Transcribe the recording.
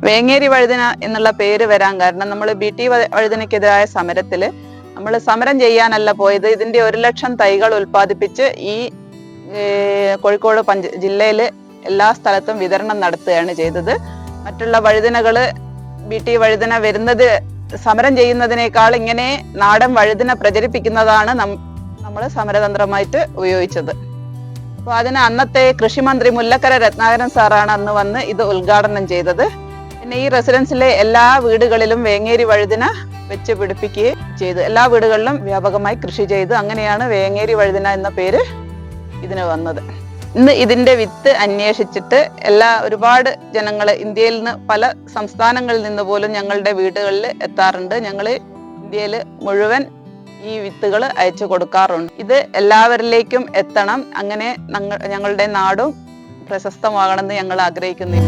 വേങ്ങേരി വഴുതന എന്നുള്ള പേര് വരാൻ കാരണം നമ്മൾ BT വഴുതനയ്ക്കെതിരായ സമരത്തില് നമ്മൾ സമരം ചെയ്യാനല്ല പോയത്. ഇതിന്റെ 1 ലക്ഷം തൈകൾ ഉൽപ്പാദിപ്പിച്ച് ഈ കോഴിക്കോട് ജില്ലയില് എല്ലാ സ്ഥലത്തും വിതരണം നടത്തുകയാണ് ചെയ്തത്. മറ്റുള്ള വഴുതനകള് BT വഴുതന വരുന്നത് സമരം ചെയ്യുന്നതിനേക്കാൾ ഇങ്ങനെ നാടൻ വഴുതന പ്രചരിപ്പിക്കുന്നതാണ് നമ്മൾ സമരതന്ത്രമായിട്ട് ഉപയോഗിച്ചത്. അപ്പോൾ അതിന് അന്നത്തെ കൃഷിമന്ത്രി മുല്ലക്കര രത്നാകരൻ സാറാണ് അന്ന് വന്ന് ഇത് ഉദ്ഘാടനം ചെയ്തത്. പിന്നെ ഈ റെസിഡൻസിലെ എല്ലാ വീടുകളിലും വേങ്ങേരി വഴുതന വെച്ച് പിടിപ്പിക്കുകയും ചെയ്തു. എല്ലാ വീടുകളിലും വ്യാപകമായി കൃഷി ചെയ്തു. അങ്ങനെയാണ് വേങ്ങേരി വഴുതന എന്ന പേര് ഇതിന് വന്നത്. ഇന്ന് ഇതിന്റെ വിത്ത് അന്വേഷിച്ചിട്ട് ഒരുപാട് ജനങ്ങൾ ഇന്ത്യയിൽ നിന്ന് പല സംസ്ഥാനങ്ങളിൽ നിന്ന് പോലും ഞങ്ങളുടെ വീടുകളിൽ എത്താറുണ്ട്. ഞങ്ങൾ ഇന്ത്യയിൽ മുഴുവൻ ഈ വിത്തുകൾ അയച്ചു കൊടുക്കാറുണ്ട്. ഇത് എല്ലാവരിലേക്കും എത്തണം. അങ്ങനെ ഞങ്ങളുടെ നാടും പ്രശസ്തമാകണമെന്ന് ഞങ്ങൾ ആഗ്രഹിക്കുന്നു.